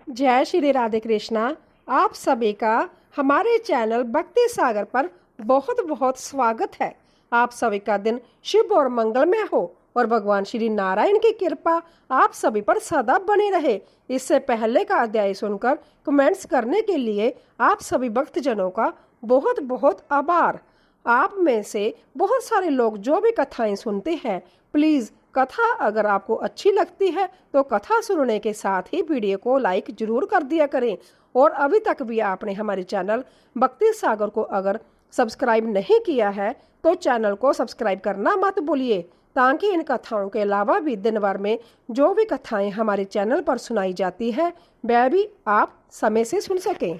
जय श्री राधे कृष्णा। आप सभी का हमारे चैनल भक्ति सागर पर बहुत बहुत स्वागत है। आप सभी का दिन शुभ और मंगलमय हो और भगवान श्री नारायण की कृपा आप सभी पर सदा बनी रहे। इससे पहले का अध्याय सुनकर कमेंट्स करने के लिए आप सभी भक्तजनों का बहुत बहुत आभार। आप में से बहुत सारे लोग जो भी कथाएं सुनते हैं, प्लीज़ कथा अगर आपको अच्छी लगती है तो कथा सुनने के साथ ही वीडियो को लाइक जरूर कर दिया करें। और अभी तक भी आपने हमारे चैनल भक्ति सागर को अगर सब्सक्राइब नहीं किया है तो चैनल को सब्सक्राइब करना मत भूलिए, ताकि इन कथाओं के अलावा भी दिन भर में जो भी कथाएं हमारे चैनल पर सुनाई जाती है वह भी आप समय से सुन सकें।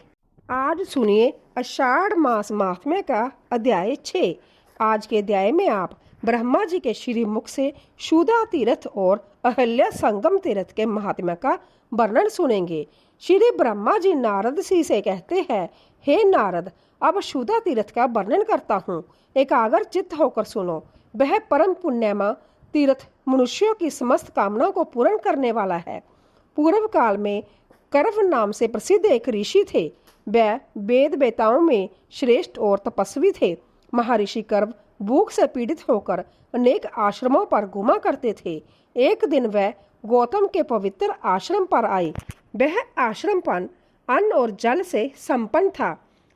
आज सुनिए आषाढ़ मास महात्म्य का अध्याय 6। आज के अध्याय में आप ब्रह्मा जी के श्री मुख से शुदा तीर्थ और अहल्या संगम तीर्थ के महात्म्य का वर्णन सुनेंगे। श्री ब्रह्मा जी नारद जी से कहते हैं, हे नारद, अब शुदा तीर्थ का वर्णन करता हूँ, एकाग्र चित्त होकर सुनो। वह परम पुण्यमा तीर्थ मनुष्यों की समस्त कामनाओं को पूर्ण करने वाला है। पूर्व काल में करव नाम से प्रसिद्ध एक ऋषि थे। वह वेद वेताओं में श्रेष्ठ और तपस्वी थे। महर्षि करव भूख से पीड़ित होकर अनेक आश्रमों पर घुमा करते थे। एक दिन वह गौतम के पवित्र आश्रम पर आए। वह आश्रम पर अन्न और जल से संपन्न था।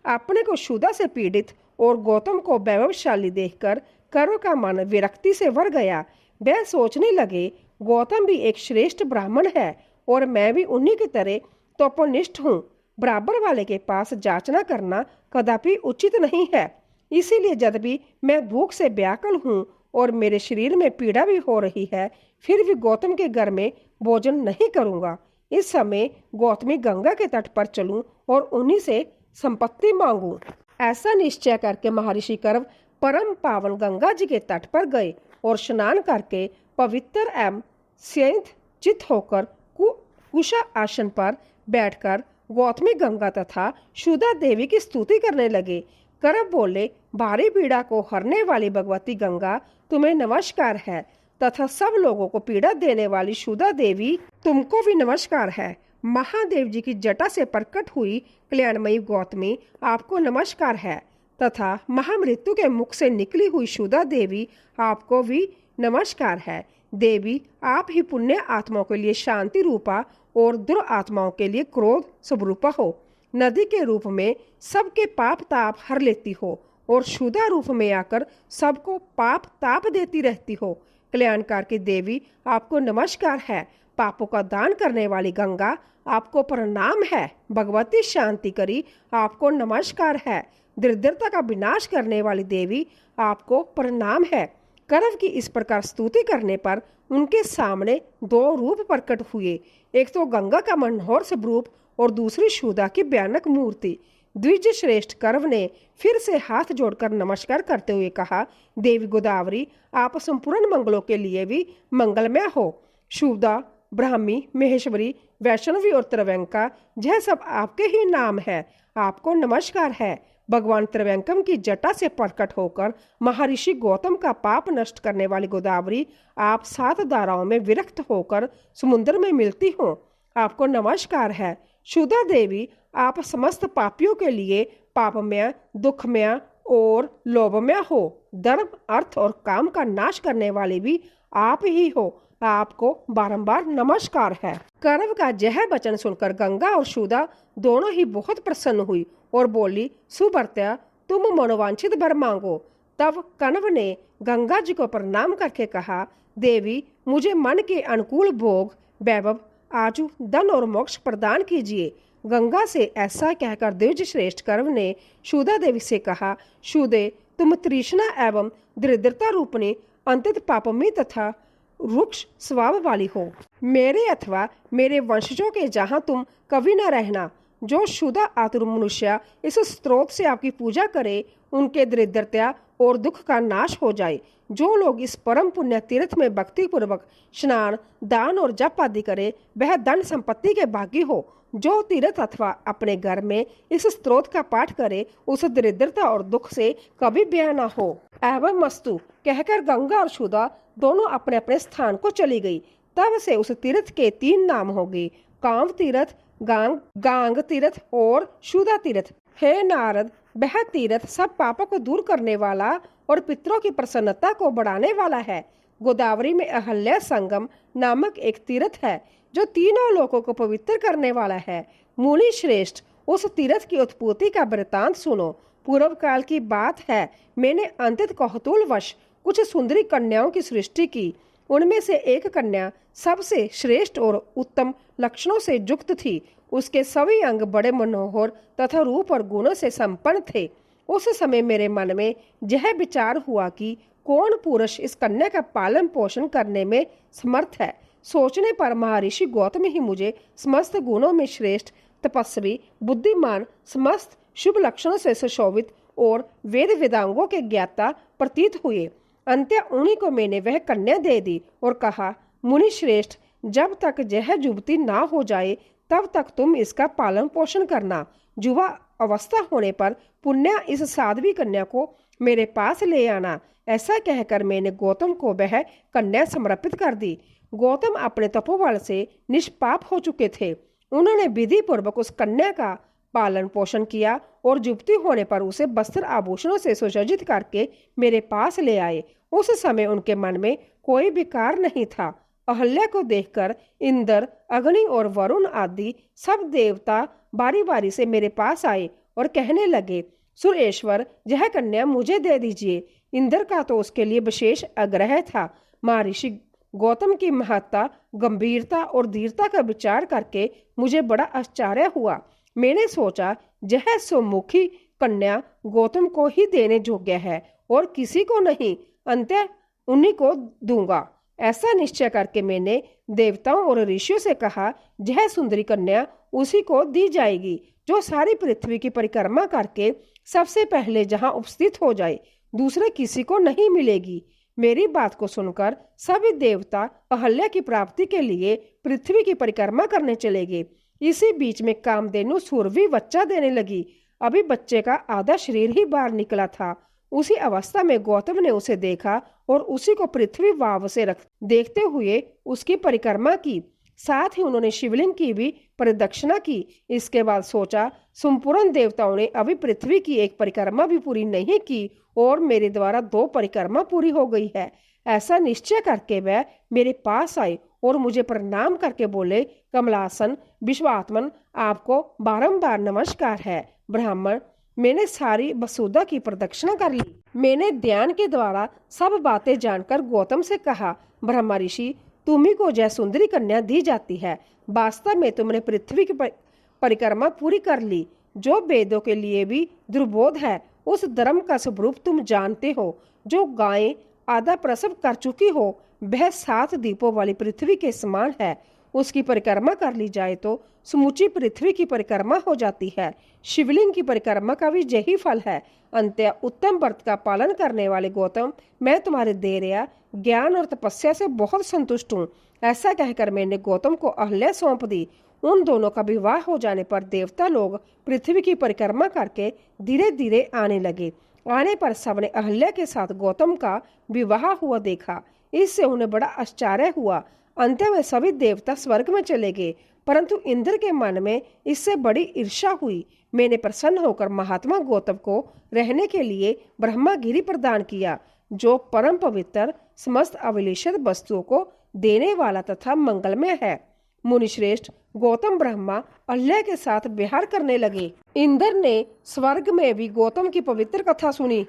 अपने को शुदा से पीड़ित और गौतम को वैभवशाली देखकर करव का मन विरक्ति से भर गया। वह सोचने लगे, गौतम भी एक श्रेष्ठ ब्राह्मण है और मैं भी उन्हीं की तरह तपोनिष्ठ हूँ। बराबर वाले के पास जांचना करना कदापि उचित नहीं है। इसीलिए जब भी मैं भूख से व्याकुल हूँ और मेरे शरीर में पीड़ा भी हो रही है, फिर भी गौतम के घर में भोजन नहीं करूँगा। इस समय गौतमी गंगा के तट पर चलूं और उन्हीं से संपत्ति मांगूं। ऐसा निश्चय करके महर्षि करव परम पावन गंगा जी के तट पर गए और स्नान करके पवित्र एवं संयत चित्त होकर कुशा आसन पर बैठकर गौतमी गंगा तथा शुदा देवी की स्तुति करने लगे। करव बोले, भारी पीड़ा को हरने वाली भगवती गंगा तुम्हें नमस्कार है, तथा सब लोगों को पीड़ा देने वाली शुदा देवी तुमको भी नमस्कार है। महादेव जी की जटा से प्रकट हुई कल्याणमयी गौतमी आपको नमस्कार है, तथा महामृत्यु के मुख से निकली हुई शुदा देवी आपको भी नमस्कार है। देवी, आप ही पुण्य आत्माओं के लिए शांति रूपा और दुरात्माओं के लिए क्रोध स्वरूपा हो। नदी के रूप में सबके पाप ताप हर लेती हो और शुदा रूप में आकर सबको पाप ताप देती रहती हो। कल्याणकार की देवी आपको नमस्कार है। पापों का दान करने वाली गंगा आपको प्रणाम है। भगवती शांति करी आपको नमस्कार है। दरिद्रता का विनाश करने वाली देवी आपको प्रणाम है। करव की इस प्रकार स्तुति करने पर उनके सामने दो रूप प्रकट हुए। एक तो गंगा का मनोहर स्वरूप और दूसरी शुदा की भयानक मूर्ति। द्विज श्रेष्ठ करव ने फिर से हाथ जोड़कर नमस्कार करते हुए कहा, देवी गोदावरी, आप संपूर्ण मंगलों के लिए भी मंगलमय हो। शुदा, ब्राह्मी, महेश्वरी, वैष्णवी और त्रिव्यंका, यह सब आपके ही नाम है। आपको नमस्कार है। भगवान त्रिव्यंकम की जटा से प्रकट होकर महर्षि गौतम का पाप नष्ट करने वाली गोदावरी, आप 7 धाराओं में विरक्त होकर समुद्र में मिलती हो। आपको नमस्कार है। शुदा देवी, आप समस्त पापियों के लिए पापमय, दुखमय और लोभमय हो। धर्म, अर्थ और काम का नाश करने वाले भी आप ही हो। आपको बारंबार नमस्कार है। करव का यह वचन सुनकर गंगा और शुदा दोनों ही बहुत प्रसन्न हुई और बोली, सुभर्त्या, तुम मनोवांछित वर मांगो। तब कण्व ने गंगा जी को प्रणाम करके कहा, देवी, मुझे मन के अनुकूल भोग, वैभव, आजू, धन और मोक्ष प्रदान कीजिए। गंगा से ऐसा कहकर द्विज श्रेष्ठ करव ने शुदा देवी से कहा, शुदे, तुम तृष्णा एवं दरिद्रता रूपणी अंतत पापमी तथा रुक्ष स्वभाव वाली हो। मेरे अथवा मेरे वंशजों के जहाँ तुम कभी न रहना। जो शुदा आतुर मनुष्य इस स्रोत से आपकी पूजा करे, उनके दरिद्रता और दुख का नाश हो जाए। जो लोग इस परम पुण्य तीर्थ में भक्ति पूर्वक स्नान, दान और जप आदि करे, वह धन संपत्ति के भागी हो। जो तीर्थ अथवा अपने घर में इस स्त्रोत का पाठ करे, उस दरिद्रता और दुख से कभी भय न हो। एवं मस्तु कहकर गंगा और शुदा दोनों अपने अपने स्थान को चली गई। तब से उस तीर्थ के 3 नाम हो गए, काम तीर्थ, गांग तीर्थ और शुदा तीर्थ। हे नारद, वह तीर्थ सब पापों को दूर करने वाला और पितरों की प्रसन्नता को बढ़ाने वाला है। गोदावरी में अहल्या संगम नामक एक तीर्थ है जो तीनों लोगों को पवित्र करने वाला है। मुनि श्रेष्ठ, उस तीर्थ की उत्पत्ति का वृतांत सुनो। पूर्व काल की बात है, मैंने अंतित कौतूहलवश कुछ सुंदरी कन्याओं की सृष्टि की। उनमें से एक कन्या सबसे श्रेष्ठ और उत्तम लक्षणों से युक्त थी। उसके सभी अंग बड़े मनोहर तथा रूप और गुणों से संपन्न थे। उस समय मेरे मन में यह विचार हुआ कि कौन पुरुष इस कन्या का पालन पोषण करने में समर्थ है। सोचने पर महर्षि गौतम ही मुझे समस्त गुणों में श्रेष्ठ, तपस्वी, बुद्धिमान, समस्त शुभ लक्षणों से सुशोभित और वेद वेदांगों के ज्ञाता प्रतीत हुए। अंत्य उन्हीं को मैंने वह कन्या दे दी और कहा, मुनि श्रेष्ठ, जब तक यह युवती ना हो जाए तब तक तुम इसका पालन पोषण करना। युवा अवस्था होने पर पुण्य इस साध्वी कन्या को मेरे पास ले आना। ऐसा कहकर मैंने गौतम को वह कन्या समर्पित कर दी। गौतम अपने तपोबल से निष्पाप हो चुके थे। उन्होंने विधि पूर्वक उस कन्या का पालन पोषण किया और युवती होने पर उसे वस्त्र आभूषणों से सुसज्जित करके मेरे पास ले आए। उस समय उनके मन में कोई विकार नहीं था। अहल्या को देखकर इंद्र, अग्नि और वरुण आदि सब देवता बारी बारी से मेरे पास आए और कहने लगे, सुरेश्वर, यह कन्या मुझे दे दीजिए। इंद्र का तो उसके लिए विशेष आग्रह था। महर्षि गौतम की महत्ता, गंभीरता और धीरता का विचार करके मुझे बड़ा आश्चर्य हुआ। मैंने सोचा, यह सुमुखी कन्या गौतम को ही देने योग्य है और किसी को नहीं, अंत्य उन्हीं को दूंगा। ऐसा निश्चय करके मैंने देवताओं और ऋषियों से कहा, यह सुंदरी कन्या उसी को दी जाएगी जो सारी पृथ्वी की परिक्रमा करके सबसे पहले जहां उपस्थित हो जाए। दूसरे किसी को नहीं मिलेगी। मेरी बात को सुनकर सभी देवता अहल्या की प्राप्ति के लिए पृथ्वी की परिक्रमा करने चले गए। इसी बीच में कामधेनु सुरभि बच्चा देने लगी। अभी बच्चे का आधा शरीर ही बाहर निकला था। उसी अवस्था में गौतम ने उसे देखा और उसी को पृथ्वी भाव से देखते हुए उसकी परिक्रमा की। साथ ही उन्होंने शिवलिंग की भी प्रदक्षिणा की। इसके बाद सोचा, संपूर्ण देवताओं ने अभी पृथ्वी की एक परिक्रमा भी पूरी नहीं की और मेरे द्वारा 2 परिक्रमा पूरी हो गई है। ऐसा निश्चय करके वह मेरे पास आए और मुझे प्रणाम करके बोले, कमलासन विश्वात्मन, आपको बारंबार नमस्कार है। ब्राह्मण, मैंने सारी वसुधा की प्रदक्षिणा कर ली। मैंने ध्यान के द्वारा सब बातें जानकर गौतम से कहा, ब्रह्मा ऋषि, तुम्ही को जय सुंदरी कन्या दी जाती है। वास्तव में तुमने पृथ्वी की परिक्रमा पूरी कर ली, जो वेदों के लिए भी दुर्बोध है। उस धर्म का स्वरूप तुम जानते हो। जो गायें आधा प्रसव कर चुकी हो वह 7 दीपों वाली पृथ्वी के समान है। उसकी परिक्रमा कर ली जाए तो समूची पृथ्वी की परिक्रमा हो जाती है। शिवलिंग की परिक्रमा का भी यही फल है। अंत्य उत्तम व्रत का पालन करने वाले गौतम, मैं तुम्हारे धैर्य, ज्ञान और तपस्या से बहुत संतुष्ट हूँ। ऐसा कहकर मैंने गौतम को अहल्या सौंप दी। उन दोनों का विवाह हो जाने पर देवता लोग पृथ्वी की परिक्रमा करके धीरे धीरे आने लगे। आने पर सबने अहल्या के साथ गौतम का विवाह हुआ देखा। इससे उन्हें बड़ा आश्चर्य हुआ। अंत में सभी देवता स्वर्ग में चले गए, परंतु इंद्र के मन में इससे बड़ी ईर्ष्या हुई। मैंने प्रसन्न होकर महात्मा गौतम को रहने के लिए ब्रह्मागिरि प्रदान किया, जो परम पवित्र, समस्त अभिलेषित वस्तुओं को देने वाला तथा मंगलमय है। मुनिश्रेष्ठ, गौतम ब्रह्मा अहल्या के साथ विहार करने लगे। इंद्र ने स्वर्ग में भी गौतम की पवित्र कथा सुनी।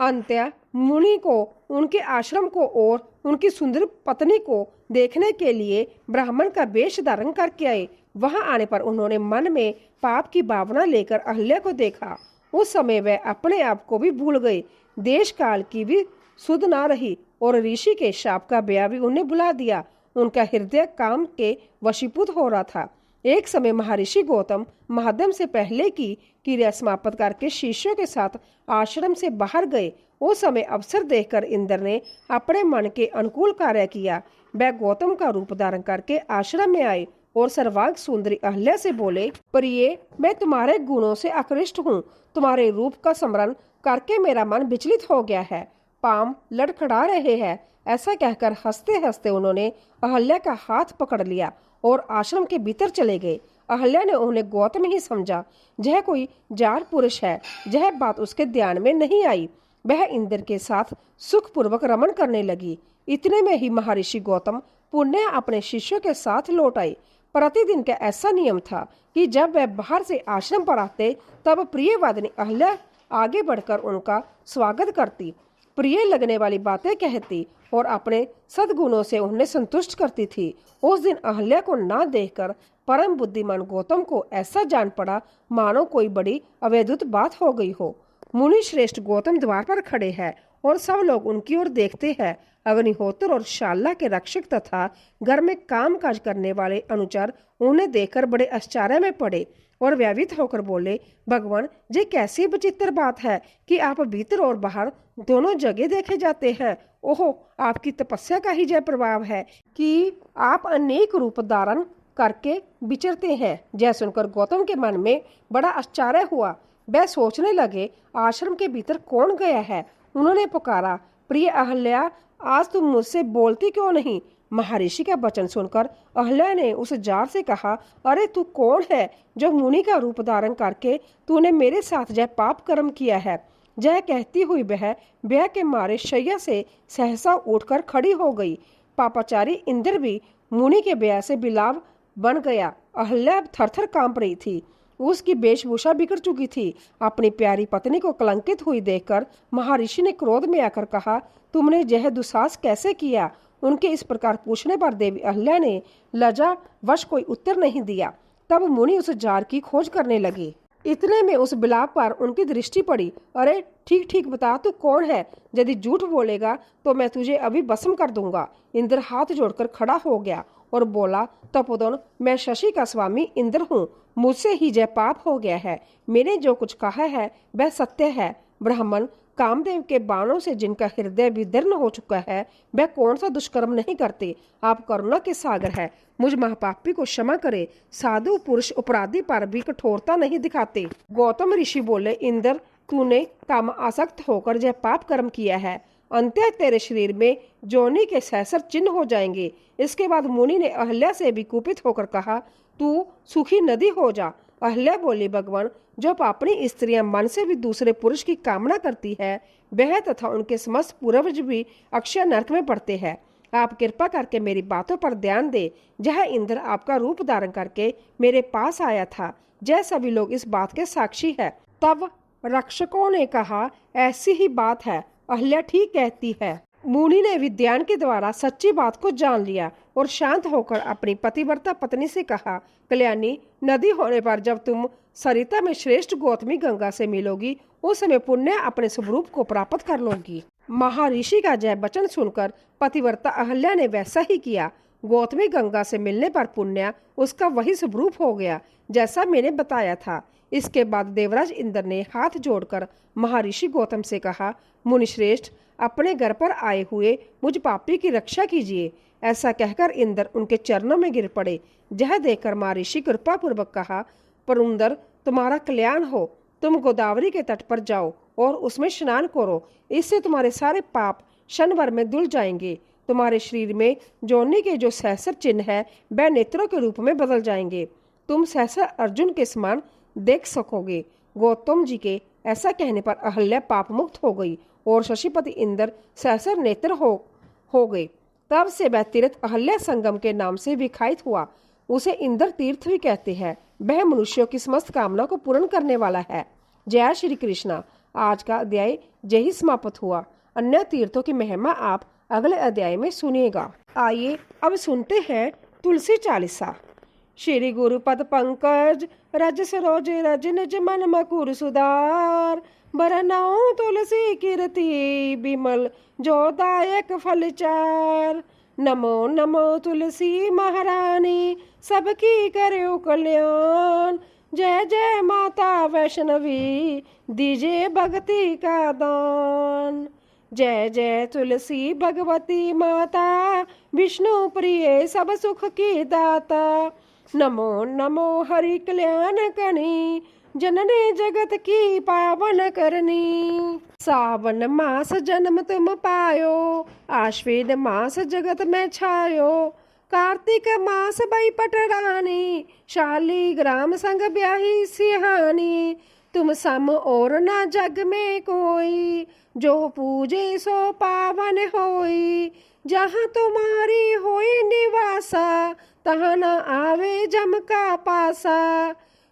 अंत्य मुनि को, उनके आश्रम को और उनकी सुंदर पत्नी को देखने के लिए ब्राह्मण का वेश धारण करके आए। वहां आने पर उन्होंने मन में पाप की भावना लेकर अहल्या को देखा। उस समय वह अपने आप को भी भूल गए, देश काल की भी सुध ना रही और ऋषि के शाप का ब्याह भी उन्हें बुला दिया। उनका हृदय काम के वशीभूत हो रहा था। एक समय महर्षि गौतम महादम से पहले की क्रिया समाप्त करके शिष्यों के साथ आश्रम से बाहर गए। उस समय अवसर देखकर इंद्र ने अपने मन के अनुकूल कार्य किया। वह गौतम का रूप धारण करके आश्रम में आए और सर्वांग सुंदरी अहल्या से बोले, प्रिय, मैं तुम्हारे गुणों से आकृष्ट हूँ। तुम्हारे रूप का स्मरण करके मेरा मन विचलित हो गया है, पांव लड़खड़ा रहे हैं। ऐसा कहकर हंसते हंसते उन्होंने अहल्या का हाथ पकड़ लिया और आश्रम के भीतर चले गए। अहल्या ने उन्हें गौतम ही समझा। यह कोई जार पुरुष है, यह बात उसके ध्यान में नहीं आई। वह इंद्र के साथ सुखपूर्वक रमन करने लगी। इतने में ही महर्षि गौतम पुण्य अपने शिष्यों के साथ लौट आए। प्रतिदिन का ऐसा नियम था कि जब वह बाहर से आश्रम पर आते तब प्रियवादिनी अहल्या आगे बढ़कर उनका स्वागत करती, प्रिय लगने वाली बातें कहती और अपने सद्गुणों से उन्हें संतुष्ट करती थी। उस दिन अहल्या को ना देखकर परम बुद्धिमान गौतम को ऐसा जान पड़ा मानो कोई बड़ी अवैधुत बात हो गई हो। मुनि श्रेष्ठ गौतम द्वार पर खड़े हैं और सब लोग उनकी ओर देखते हैं। अग्निहोत्र और शाला के रक्षक तथा घर में काम काज करने वाले अनुचर उन्हें देखकर बड़े आश्चर्य में पड़े और व्यथित होकर बोले, भगवान, ये कैसी विचित्र बात है कि आप भीतर और बाहर दोनों जगह देखे जाते हैं। ओहो, आपकी तपस्या का ही जय प्रभाव है कि आप अनेक रूप धारण करके विचरते हैं। जय सुनकर गौतम के मन में बड़ा आश्चर्य हुआ। वह सोचने लगे, आश्रम के भीतर कौन गया है। उन्होंने पुकारा, प्रिय अहल्या, आज तुम मुझसे बोलती क्यों नहीं। महर्षि का वचन सुनकर अहल्या ने उस जार से कहा, अरे तू कौन है जो मुनि का रूप धारण करके तूने मेरे साथ जय पाप कर्म किया है। जय कहती हुई वह भय के मारे शैया से सहसा उठकर खड़ी हो गई। पापाचारी इंद्र भी मुनि के भय से बिलाव बन गया। अहल्या थरथर कांप रही थी। उसकी वेशभूषा बिगड़ चुकी थी। अपनी प्यारी पत्नी को कलंकित हुई देखकर महर्षि ने क्रोध में आकर कहा, तुमने यह दुस्साहस कैसे किया। उनके इस प्रकार पूछने पर देवी अहल्या ने लज्जा वश कोई उत्तर नहीं दिया। तब मुनि उस जार की खोज करने लगे। इतने में उस बिलाप पर उनकी दृष्टि पड़ी। अरे ठीक ठीक बता, तू कौन है। यदि झूठ बोलेगा तो मैं तुझे अभी भस्म कर दूंगा। इंद्र हाथ जोड़कर खड़ा हो गया और बोला, तपोधन, मैं शशि का स्वामी इंद्र हूँ। मुझसे ही जय पाप हो गया है। मैंने जो कुछ कहा है वह सत्य है। ब्राह्मण कामदेव के बाणों से जिनका हृदय विदीर्ण हो चुका है, वह कौन सा दुष्कर्म नहीं करते। आप करुणा के सागर है, मुझ महापापी को क्षमा करे। साधु पुरुष अपराधी पर भी कठोरता नहीं दिखाते। गौतम ऋषि बोले, इंद्र, तूने काम आसक्त होकर यह पाप कर्म किया है। अंत्य तेरे शरीर में जोनी के सहस्र चिन्ह हो जाएंगे। इसके बाद मुनि ने अहल्या से भी कुपित होकर कहा, तू सूखी नदी हो जा। अहल्या बोली, भगवान, जो पापनी स्त्रियां मन से भी दूसरे पुरुष की कामना करती है, वह तथा उनके समस्त पूर्वज भी अक्षय नरक में पड़ते हैं। आप कृपा करके मेरी बातों पर ध्यान दे। यह इंद्र आपका रूप धारण करके मेरे पास आया था। जय सभी लोग इस बात के साक्षी है। तब रक्षकों ने कहा, ऐसी ही बात है, अहल्या ठीक कहती है। मुनि ने विद्यान के द्वारा सच्ची बात को जान लिया और शांत होकर अपनी पतिव्रता पत्नी से कहा, कल्याणी, नदी होने पर जब तुम सरिता में श्रेष्ठ गौतमी गंगा से मिलोगी, उस समय पुण्य अपने स्वरूप को प्राप्त कर लोगी। महर्षि का जय वचन सुनकर पतिव्रता अहल्या ने वैसा ही किया। गौतमी गंगा से मिलने पर पुण्य उसका वही स्वरूप हो गया जैसा मैंने बताया था। इसके बाद देवराज इंद्र ने हाथ जोड़कर महर्षि गौतम से कहा, मुनिश्रेष्ठ, अपने घर पर आए हुए मुझ पापी की रक्षा कीजिए। ऐसा कहकर इंद्र उनके चरणों में गिर पड़े। यह देखकर महर्षि कृपा पूर्वक कहा, पुरंदर, तुम्हारा कल्याण हो। तुम गोदावरी के तट पर जाओ और उसमें स्नान करो। इससे तुम्हारे सारे पाप क्षण भर में धुल जाएंगे। तुम्हारे शरीर में जोनी के जो सहस्र चिन्ह है वह नेत्रों के रूप में बदल जाएंगे। तुम सहस्र अर्जुन के समान देख सकोगे। गौतम जी के ऐसा कहने पर अहल्या पाप मुक्त हो गई और शशिपति इंद्र सहस्र नेत्र हो गए। तब से वह तीर्थ अहल्या संगम के नाम से विख्यात हुआ। उसे इंद्र तीर्थ भी कहते हैं। वह मनुष्यों की समस्त कामना को पूर्ण करने वाला है। जय श्री कृष्णा। आज का अध्याय यही समाप्त हुआ। अन्य तीर्थों की महिमा आप अगले अध्याय में सुनिएगा। आइए अब सुनते हैं तुलसी चालीसा। श्री गुरु पद पंकज रज सरोज रज निज मन मकुर सुधार। बरनाओ तुलसी कीर्ति बिमल जो दायक फल चार। नमो नमो तुलसी महारानी सबकी करो कल्याण। जय जय माता वैष्णवी दीजिए भक्ति का दान। जय जय तुलसी भगवती माता विष्णु प्रिय सब सुख की दाता। नमो नमो हरि कल्याण कनी जननी जगत की पावन करनी। सावन मास जन्म तुम पायो आश्विन मास जगत में छायो। कार्तिक मास बई पटरानी, शालीग्राम संग ब्याही सिहानी। तुम सम और न जग में कोई, जो पूजे सो पावन होई। जहाँ तुम्हारी होई निवासा, तहाँ न आवे जम का पासा।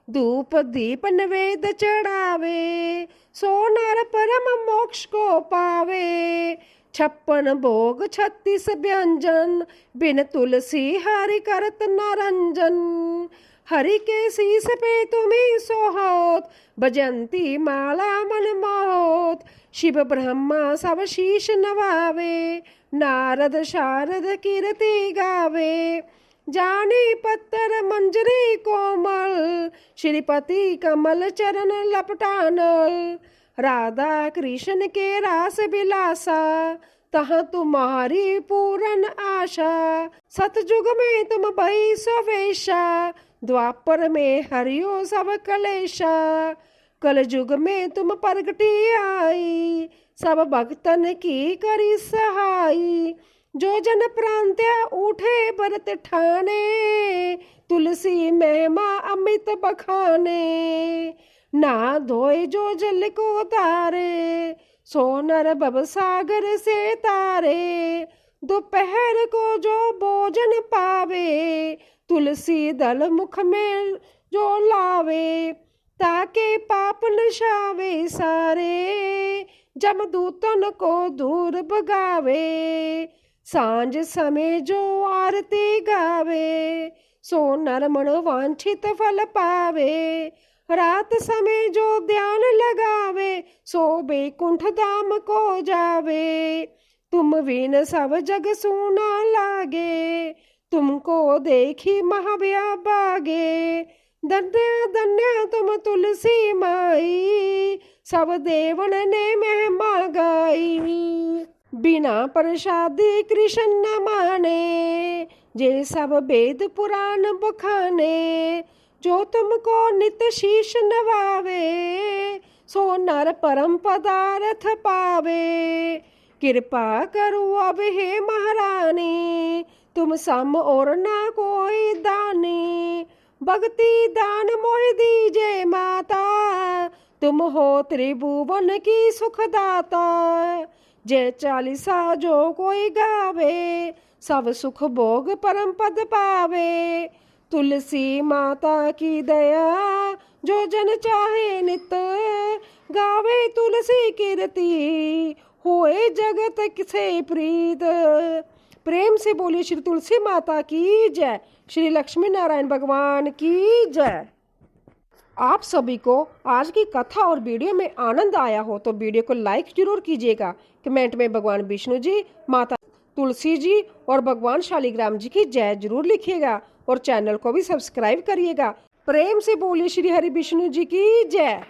धूप दीप नवेद चढ़ावे, सो नर परम मोक्ष को पावे। 56 भोग 36 व्यंजन, बिन तुलसी हरि करत नरंजन। हरि के शीस पे तुम्हें सोहत, भजंती माला मन मोहत। शिव ब्रह्मा सब शीश नवावे, नारद शारद कीर्ति गावे। जाने पत्थर मंजरी कोमल, श्रीपति कमल चरण लपटानल। राधा कृष्ण के रास विलासा, तहाँ तुम्हारी पूरन आशा। सतयुग में तुम भई सवेशा, द्वापर में हरियो सब कलेशा। कलयुग में तुम प्रगटी आई, सब भक्तन की करी सहाई। जो जन प्रांत्य उठे बरत ठाने, तुलसी महिमा अमित बखाने। ना धोए जो जल को तारे, सोनर भव सागर से तारे। दोपहर को जो भोजन पावे, तुलसी दल मुख में जो लावे। ताके पाप नशावे सारे, जमदूतन को दूर भगावे। सांझ समय जो आरती गावे, सो नर मन वांछित फल पावे। रात समय जो ध्यान लगावे, सो बैकुंठ धाम को जावे। तुम बिन सब जग सूना लागे, तुमको देखी महाव्या बागे। धन्य धन्य तुम तुलसी माई, सब देवन ने महिमा गाई। बिना प्रसादी कृष्ण न माने, जे सब वेद पुराण बखाने। जो तुमको नित शीश नवावे, सो नर परम पदार्थ पावे। कृपा करो अब हे महारानी, तुम सम और ना कोई दानी। भक्ति दान मोह दीजे माता, तुम हो त्रिभुवन की सुखदाता। जय चालीसा जो कोई गावे, सब सुख भोग परम पद पावे। तुलसी माता की दया, जो जन चाहे नित गावे। तुलसी कीर्ति होए जगत से प्रीत। प्रेम से बोलिए श्री तुलसी माता की जय, श्री लक्ष्मी नारायण भगवान की जय। आप सभी को आज की कथा और वीडियो में आनंद आया हो तो वीडियो को लाइक जरूर कीजिएगा। कमेंट में भगवान विष्णु जी, माता तुलसी जी और भगवान शालीग्राम जी की जय जरूर लिखिएगा और चैनल को भी सब्सक्राइब करिएगा। प्रेम से बोलिए श्री हरि विष्णु जी की जय।